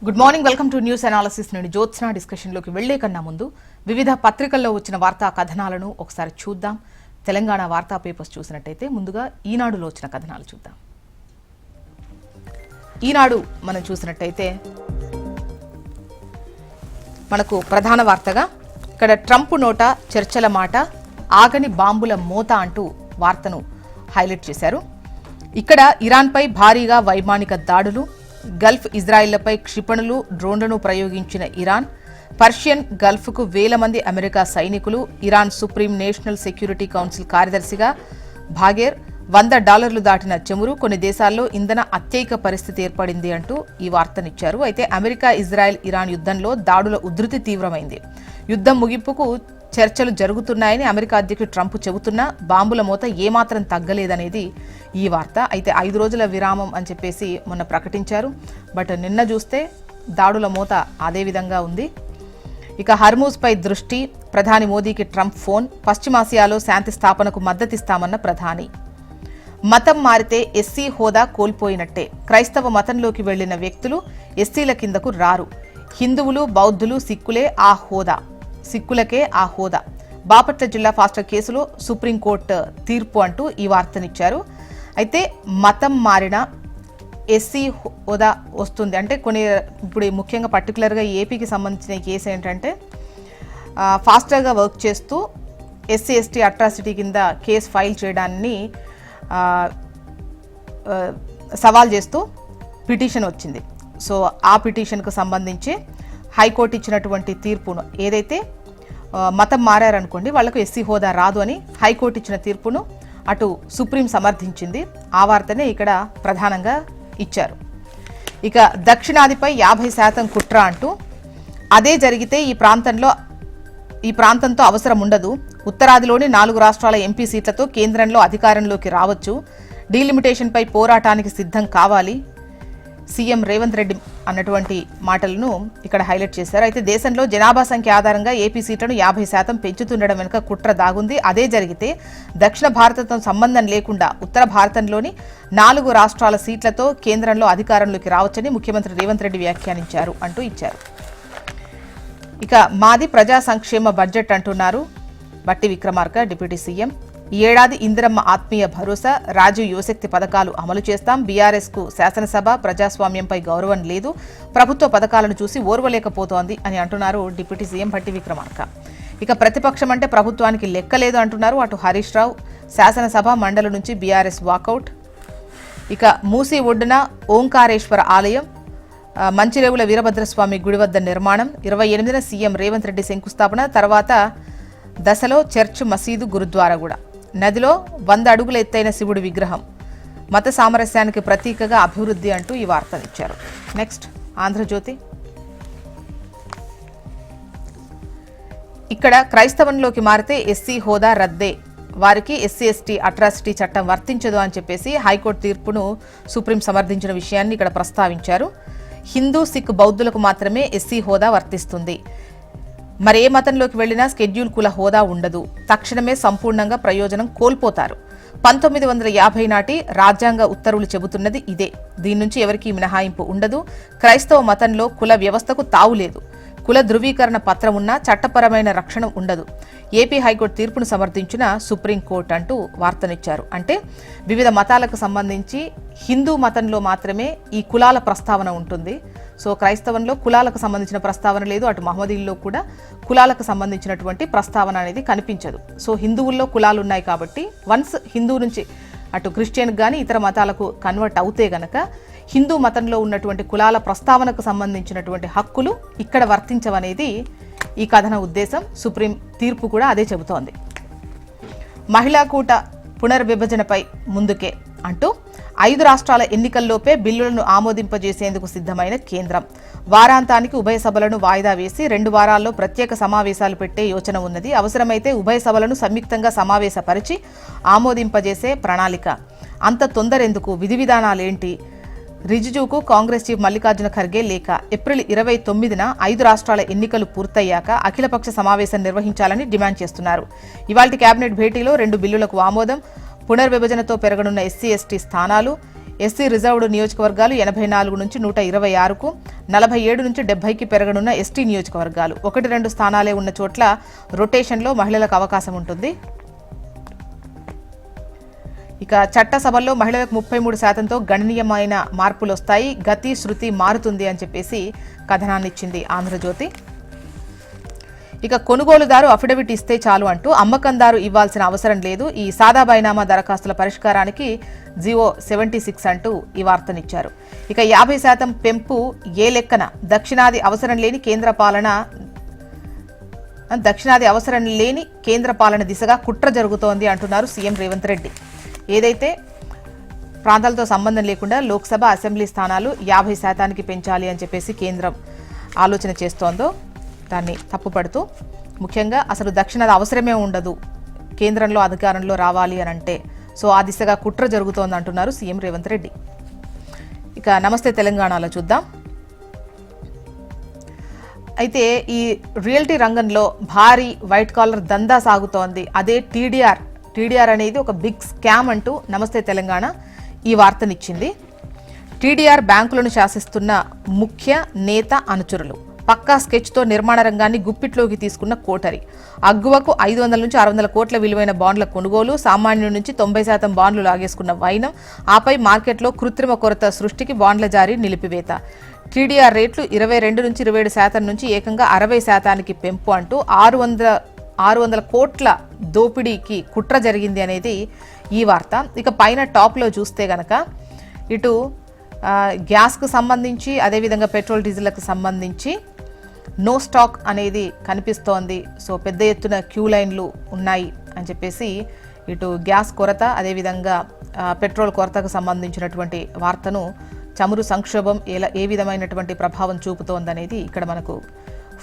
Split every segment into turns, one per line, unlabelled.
Good morning, welcome to news analysis. నేను జ్యోత్స్న. డిస్కషన్లోకి వెళ్లే కన్నా ముందు వివిధ పత్రికల్లో వచ్చిన వార్తా కథనాలను ఒకసారి చూద్దాం. తెలంగాణ వార్తా పేపర్స్ చూసినట్టయితే ముందుగా ఈనాడులో వచ్చిన కథనాలు చూద్దాం. ఈనాడు మనం చూసినట్టయితే మనకు ప్రధాన వార్తగా ఇక్కడ ట్రంప్ నోట చర్చల మాట, ఆగని బాంబుల మోత అంటూ వార్తను హైలైట్ చేశారు. ఇక్కడ ఇరాన్పై భారీగా వైమానిక దాడులు, గల్ఫ్ ఇజ్రాయిళ్లపై క్షిపణులు, డ్రోన్లను ప్రయోగించిన ఇరాన్, పర్షియన్ గల్ఫ్కు వేల మంది అమెరికా సైనికులు, Iran supreme national security council కార్యదర్శిగా భాగేర్, $100 దాటిన చమురు, కొన్ని దేశాల్లో ఇంధన అత్యయిక పరిస్థితి ఏర్పడింది అంటూ ఈ వార్తనిచ్చారు. అయితే అమెరికా, ఇజ్రాయెల్, ఇరాన్ యుద్ధంలో దాడుల ఉధృతి తీవ్రమైంది. యుద్ధం ముగింపుకు చర్చలు జరుగుతున్నాయని అమెరికా అధ్యక్షుడు ట్రంప్ చెబుతున్నా బాంబుల మోత ఏమాత్రం తగ్గలేదనేది ఈ వార్త. అయితే 5 రోజుల విరామం అని చెప్పేసి మొన్న ప్రకటించారు. బట్ నిన్న చూస్తే దాడుల మోత అదే విధంగా ఉంది. ఇక హర్మూజ్పై దృష్టి, ప్రధాని మోదీకి ట్రంప్ ఫోన్, పశ్చిమాసియాలో శాంతి స్థాపనకు మద్దతిస్తామన్న ప్రధాని. మతం మారితే ఎస్సీ హోదా కోల్పోయినట్టే, క్రైస్తవ మతంలోకి వెళ్లిన వ్యక్తులు ఎస్సీల కిందకు రారు, హిందువులు, బౌద్ధులు, సిక్కులకే ఆ హోదా. బాపట్ల జిల్లా ఫాస్టర్ కేసులో సుప్రీంకోర్టు తీర్పు అంటూ ఈ వార్తనిచ్చారు. అయితే మతం మారిన ఎస్సీ హోదా వస్తుంది అంటే కొన్ని ఇప్పుడు ముఖ్యంగా పర్టికులర్గా ఏపీకి సంబంధించిన కేసు ఏంటంటే ఫాస్టర్గా వర్క్ చేస్తూ ఎస్సీ ఎస్టీ అట్రాసిటీ కింద కేసు ఫైల్ చేయడాన్ని సవాల్ చేస్తూ పిటిషన్ వచ్చింది. సో ఆ పిటిషన్కు సంబంధించి హైకోర్టు ఇచ్చినటువంటి తీర్పును, ఏదైతే మతం మారారనుకోండి వాళ్లకు ఎస్సీ హోదా రాదు అని హైకోర్టు ఇచ్చిన తీర్పును అటు సుప్రీం సమర్థించింది. ఆ వార్తనే ఇక్కడ ప్రధానంగా ఇచ్చారు. ఇక దక్షిణాదిపై 50% కుట్ర అంటూ, అదే జరిగితే ఈ ప్రాంతంతో అవసరం ఉండదు, ఉత్తరాదిలోని 4 రాష్ట్రాల ఎంపీ సీట్లతో కేంద్రంలో అధికారంలోకి రావచ్చు, డీలిమిటేషన్పై పోరాటానికి సిద్ధం కావాలి, సీఎం రేవంత్ రెడ్డి అన్నటువంటి మాటలను ఇక్కడ హైలైట్ చేశారు. అయితే దేశంలో జనాభా సంఖ్య ఆధారంగా ఏపీ సీట్లను 50% పెంచుతుండడం వెనుక కుట్ర దాగుంది. అదే జరిగితే దక్షిణ భారతంతో సంబంధం లేకుండా ఉత్తర భారతంలోని 4 రాష్ట్రాల సీట్లతో కేంద్రంలో అధికారంలోకి రావచ్చని ముఖ్యమంత్రి రేవంత్ రెడ్డి వ్యాఖ్యానించారు అంటూ ఇచ్చారు. ఇక మాది ప్రజా సంక్షేమ బడ్జెట్ అంటున్నారు బట్టి విక్రమార్క డిప్యూటీ సీఎం. ఈ ఏడాది ఇందిరమ్మ ఆత్మీయ భరోసా, రాజీవ్ యువశక్తి పథకాలు అమలు చేస్తాం, బీఆర్ఎస్కు శాసనసభ ప్రజాస్వామ్యంపై గౌరవం లేదు, ప్రభుత్వ పథకాలను చూసి ఓర్వలేకపోతోంది అని అంటున్నారు డిప్యూటీ సీఎం బట్టి విక్రమార్క. ఇక ప్రతిపక్షం అంటే ప్రభుత్వానికి లెక్కలేదు అంటున్నారు అటు హరీష్ రావు. శాసనసభ మండలి నుంచి బీఆర్ఎస్ వాకౌట్. ఇక మూసీ ఒడ్డున ఓంకారేశ్వర ఆలయం, మంచిరేవుల వీరభద్రస్వామి గుడి వద్ద నిర్మాణం, 28న సీఎం రేవంత్ రెడ్డి శంకుస్థాపన, తర్వాత దశలో చర్చ్, మసీదు, గురుద్వారా కూడా. నదిలో 100 అడుగుల ఎత్తైన శివుడి విగ్రహం, మత సామరస్యానికి ప్రతీకగా అభివృద్ధి అంటూ ఈ వార్తనిచ్చారు. నెక్స్ట్ ఆంధ్రజ్యోతి. ఇక్కడ క్రైస్తవంలోకి మారితే ఎస్సీ హోదా రద్దే, వారికి ఎస్సీ ఎస్టీ అట్రాసిటీ చట్టం వర్తించదు అని చెప్పేసి హైకోర్టు తీర్పును సుప్రీం సమర్థించిన విషయాన్ని ఇక్కడ ప్రస్తావించారు. హిందూ, సిక్, బౌద్ధులకు మాత్రమే ఎస్సీ హోదా వర్తిస్తుంది, మరే మతంలోకి వెళ్లినా స్కెడ్యూల్ కుల హోదా ఉండదు, తక్షణమే సంపూర్ణంగా ప్రయోజనం కోల్పోతారు. 1950 నాటి రాజ్యాంగ ఉత్తర్వులు చెబుతున్నది ఇదే, దీని నుంచి ఎవరికీ మినహాయింపు ఉండదు, క్రైస్తవ మతంలో కుల వ్యవస్థకు తావులేదు, కుల ధృవీకరణ పత్రం ఉన్నా చట్టపరమైన రక్షణ ఉండదు, ఏపీ హైకోర్టు తీర్పును సమర్థించిన సుప్రీంకోర్టు అంటూ వార్తనిచ్చారు. అంటే వివిధ మతాలకు సంబంధించి హిందూ మతంలో మాత్రమే ఈ కులాల ప్రస్తావన ఉంటుంది. సో క్రైస్తవంలో కులాలకు సంబంధించిన ప్రస్తావన లేదు, అటు మహమ్మదీల్లో కూడా కులాలకు సంబంధించినటువంటి ప్రస్తావన అనేది కనిపించదు. సో హిందువుల్లో కులాలు ఉన్నాయి కాబట్టి వన్స్ హిందూ నుంచి అటు క్రిస్టియన్ కానీ ఇతర మతాలకు కన్వర్ట్ అవుతే గనక హిందూ మతంలో ఉన్నటువంటి కులాల ప్రస్తావనకు సంబంధించినటువంటి హక్కులు ఇక్కడ వర్తించవనేది ఈ కథన ఉద్దేశం. సుప్రీం తీర్పు కూడా అదే చెబుతోంది. మహిళా కూట పునర్విభజనపై ముందుకే అంటూ 5 రాష్ట్రాల ఎన్నికల్లోపే బిల్లులను ఆమోదింపజేసేందుకు సిద్ధమైన కేంద్రం, వారాంతానికి ఉభయ సభలను వాయిదా వేసి 2 వారాల్లో ప్రత్యేక సమావేశాలు పెట్టే యోచన ఉన్నది, అవసరమైతే ఉభయ సభలను సంయుక్తంగా సమావేశపరిచి ఆమోదింపజేసే ప్రణాళిక, అంత తొందరెందుకు, విధి విధానాలేంటి, రిజిజుకు కాంగ్రెస్ చీఫ్ మల్లికార్జున ఖర్గే లేఖ, ఏప్రిల్ 29న 5 రాష్ట్రాల ఎన్నికలు పూర్తయ్యాక అఖిలపక్ష సమావేశం నిర్వహించాలని డిమాండ్ చేస్తున్నారు. ఇవాల్టి కేబినెట్ భేటీలో 2 బిల్లులకు ఆమోదం, పునర్విభజనతో పెరగనున్న ఎస్సీ ఎస్టీ స్థానాలు, ఎస్సీ రిజర్వ్డ్ నియోజకవర్గాలు 84 నుంచి 126కు, 47 నుంచి 70కి పెరగనున్న ఎస్టీ నియోజకవర్గాలు. 1-2 స్థానాలే ఉన్న చోట్ల రొటేషన్లో మహిళలకు అవకాశం ఉంటుంది. ఇక చట్టసభల్లో మహిళలకు 33%తో గణనీయమైన మార్పులు వస్తాయి. గతి శృతి మారుతుంది అని చెప్పేసి కథనాన్ని ఇచ్చింది ఆంధ్రజ్యోతి. ఇక కొనుగోలుదారు అఫిడవిట్ ఇస్తే చాలు అంటూ అమ్మకందారు ఇవ్వాల్సిన అవసరం లేదు. ఈ సాదా బైనామా దరఖాస్తుల పరిష్కారానికి జియో 76 అంటూ ఈ వార్తనిచ్చారు. ఇక 50% పెంపు ఏ లెక్కన దక్షిణాది అవసరం లేని కేంద్ర పాలన దిశగా కుట్ర జరుగుతోంది అంటున్నారు సీఎం రేవంత్ రెడ్డి. ఏదైతే ప్రాంతాలతో సంబంధం లేకుండా లోక్సభ అసెంబ్లీ స్థానాలు 50%కి పెంచాలి అని చెప్పేసి కేంద్రం ఆలోచన చేస్తోందో దాన్ని తప్పుపడుతూ, ముఖ్యంగా అసలు దక్షిణాది అవసరమే ఉండదు కేంద్రంలో అధికారంలో రావాలి అని అంటే, సో ఆ దిశగా కుట్ర జరుగుతోంది అంటున్నారు సీఎం రేవంత్ రెడ్డి. ఇక నమస్తే తెలంగాణలో చూద్దాం. అయితే ఈ రియల్టీ రంగంలో భారీ వైట్ కాలర్ దందా సాగుతోంది. అదే టీడీఆర్ అనేది ఒక బిగ్ స్కామ్ అంటూ నమస్తే తెలంగాణ ఈ వార్తనిచ్చింది. టీడీఆర్ బ్యాంకులను శాసిస్తున్న ముఖ్య నేత అనుచరులు. పక్కా స్కెచ్తో నిర్మాణ రంగాన్ని గుప్పిట్లోకి తీసుకున్న కోటరి. అగ్గువకు 500 నుంచి 600 కోట్ల విలువైన బాండ్ల కొనుగోలు, సామాన్యుడి నుంచి 90% బాండ్లు లాగేసుకున్న వైనం, ఆపై మార్కెట్లో కృత్రిమ కొరత సృష్టికి బాండ్ల జారీ నిలిపివేత. టీడీఆర్ రేట్లు 22 నుంచి 27% నుంచి ఏకంగా 60%కి పెంపు అంటూ 600 కోట్ల దోపిడీకి కుట్ర జరిగింది అనేది ఈ వార్త. ఇక పైన టాప్లో చూస్తే గనక ఇటు గ్యాస్కు సంబంధించి, అదేవిధంగా పెట్రోల్ డీజిల్కి సంబంధించి నో స్టాక్ అనేది కనిపిస్తోంది. సో పెద్ద ఎత్తున క్యూ లైన్లు ఉన్నాయి అని చెప్పేసి ఇటు గ్యాస్ కొరత, అదేవిధంగా పెట్రోల్ కొరతకు సంబంధించినటువంటి వార్తను, చమురు సంక్షోభం ఏ విధమైనటువంటి ప్రభావం చూపుతోందనేది ఇక్కడ మనకు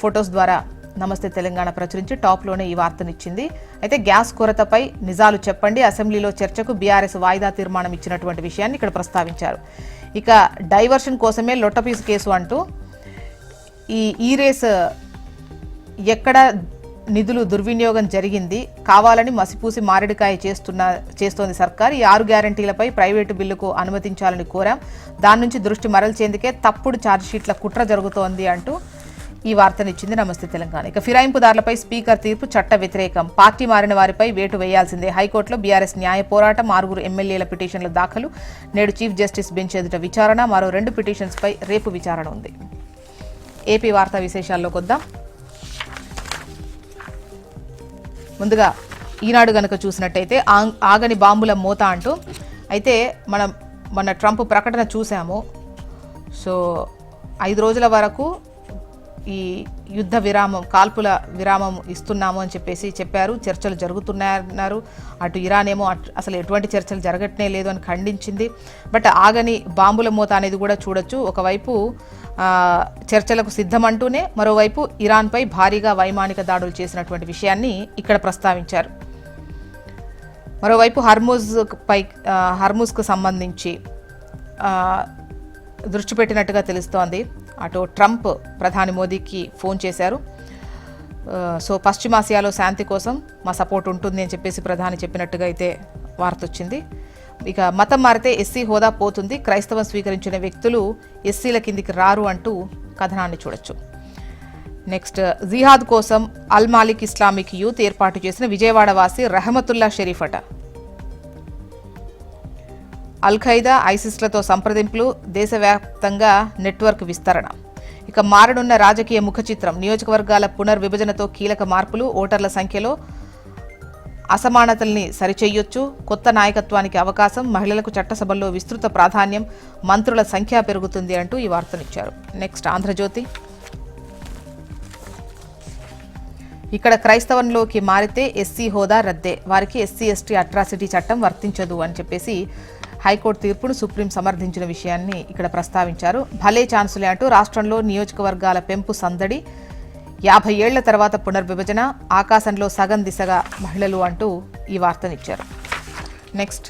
ఫొటోస్ ద్వారా నమస్తే తెలంగాణ ప్రచురించి టాప్లోనే ఈ వార్తనిచ్చింది. అయితే గ్యాస్ కొరతపై నిజాలు చెప్పండి, అసెంబ్లీలో చర్చకు బీఆర్ఎస్ వాయిదా తీర్మానం ఇచ్చినటువంటి విషయాన్ని ఇక్కడ ప్రస్తావించారు. ఇక డైవర్షన్ కోసమే లొట్టపీసు కేసు అంటూ ఈ రేస్ ఎక్కడ నిధులు దుర్వినియోగం జరిగింది, కావాలని మసిపూసి మారేడుకాయ చేస్తోంది సర్కార్. ఈ 6 గ్యారంటీలపై ప్రైవేటు బిల్లుకు అనుమతించాలని కోరాం, దాని నుంచి దృష్టి మరల్చేందుకే తప్పుడు ఛార్జ్షీట్ల కుట్ర జరుగుతోంది అంటూ ఈ వార్తనిచ్చింది నమస్తే తెలంగాణ. ఇక ఫిరాయింపుదారులపై స్పీకర్ తీర్పు చట్ట వ్యతిరేకం, పార్టీ మారిన వారిపై వేటు వేయాల్సిందే. హైకోర్టులో బీఆర్ఎస్ న్యాయ పోరాటం, 6 ఎమ్మెల్యేల పిటిషన్ల దాఖలు, నేడు చీఫ్ జస్టిస్ బెంచ్ ఎదుట విచారణ, మరో 2 పిటిషన్స్పై రేపు విచారణ ఉంది. ఏపీ వార్తా విశేషాల్లోకి వద్దాం. ముందుగా ఈనాడు గనక చూసినట్టయితే ఆగని బాంబుల మోత అంటూ, అయితే మనం మొన్న ట్రంప్ ప్రకటన చూసాము. సో 5 రోజుల వరకు ఈ యుద్ధ విరామం, కాల్పుల విరామం ఇస్తున్నాము అని చెప్పేసి చెప్పారు. చర్చలు జరుగుతున్నాయన్నారు. అటు ఇరాన్ ఏమో అసలు ఎటువంటి చర్చలు జరగట్నే లేదు అని ఖండించింది. బట్ ఆగని బాంబుల మోత అనేది కూడా చూడొచ్చు. ఒకవైపు చర్చలకు సిద్ధమంటూనే మరోవైపు ఇరాన్పై భారీగా వైమానిక దాడులు చేసినటువంటి విషయాన్ని ఇక్కడ ప్రస్తావించారు. మరోవైపు హర్ముజ్కు సంబంధించి దృష్టి పెట్టినట్టుగా తెలుస్తోంది. అటు ట్రంప్ ప్రధాని మోదీకి ఫోన్ చేశారు. సో పశ్చిమాసియాలో శాంతి కోసం మా సపోర్ట్ ఉంటుంది అని చెప్పేసి ప్రధాని చెప్పినట్టుగా అయితే వార్త వచ్చింది. ఇక మతం మారితే ఎస్సీ హోదా పోతుంది, క్రైస్తవం స్వీకరించిన వ్యక్తులు ఎస్సీల కిందికి రారు అంటూ కథనాన్ని చూడొచ్చు. నెక్స్ట్, జిహాద్ కోసం అల్ మాలిక్ ఇస్లామిక్ యూత్ ఏర్పాటు చేసిన విజయవాడ వాసి రహమతుల్లా షరీఫ్ అట. అల్ ఖైదా, ఐసిస్లతో సంప్రదింపులు, దేశవ్యాప్తంగా నెట్వర్క్ విస్తరణ. ఇక మారనున్న రాజకీయ ముఖ చిత్రం, నియోజకవర్గాల పునర్విభజనతో కీలక మార్పులు, ఓటర్ల సంఖ్యలో అసమానతల్ని సరిచేయొచ్చు, కొత్త నాయకత్వానికి అవకాశం, మహిళలకు చట్టసభల్లో విస్తృత ప్రాధాన్యం, మంత్రుల సంఖ్య పెరుగుతుంది అంటూ ఈ వార్తనిచ్చారు. నెక్స్ట్, ఆంధ్రజ్యోతి. ఇక్కడ క్రైస్తవంలోకి మారితే ఎస్సీ హోదా రద్దే, వారికి ఎస్సీ ఎస్టీ అట్రాసిటీ చట్టం వర్తించదు అని చెప్పేసి హైకోర్టు తీర్పును సుప్రీం సమర్థించిన విషయాన్ని ఇక్కడ ప్రస్తావించారు. భలే ఛాన్సులే అంటూ రాష్ట్రంలో నియోజకవర్గాల పెంపు సందడి, 50 ఏళ్ల తర్వాత పునర్విభజన, ఆకాశంలో సగం దిశగా మహిళలు అంటూ ఈ వార్తనిచ్చారు. నెక్స్ట్,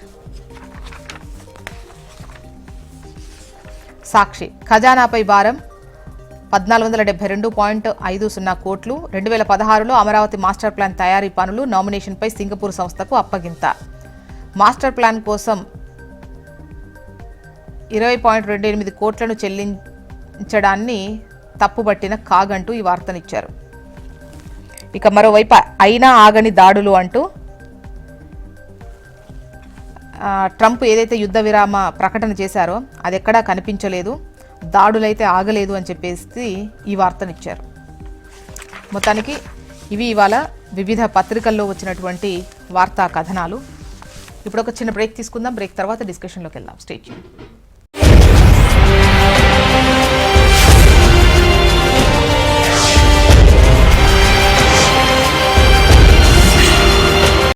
సాక్షి. ఖజానాపై భారం 1472.50 కోట్లు. 2016లో అమరావతి మాస్టర్ ప్లాన్ తయారీ పనులు, నామినేషన్పై సింగపూర్ సంస్థకు అప్పగింత. మాస్టర్ ప్లాన్ కోసం 20.28 కోట్లను చెల్లించడాన్ని తప్పుబట్టిన కాగ్ అంటూ ఈ వార్తనిచ్చారు. ఇక మరోవైపు అయినా ఆగని దాడులు అంటూ ట్రంప్ ఏదైతే యుద్ధ విరామ ప్రకటన చేశారో అది ఎక్కడా కనిపించలేదు, దాడులైతే ఆగలేదు అని చెప్పేసి ఈ వార్తనిచ్చారు. మొత్తానికి ఇవి ఇవాళ వివిధ పత్రికల్లో వచ్చినటువంటి వార్తా కథనాలు. ఇప్పుడు ఒక చిన్న బ్రేక్ తీసుకుందాం. బ్రేక్ తర్వాత డిస్కషన్లోకి వెళ్దాం. Stay tune.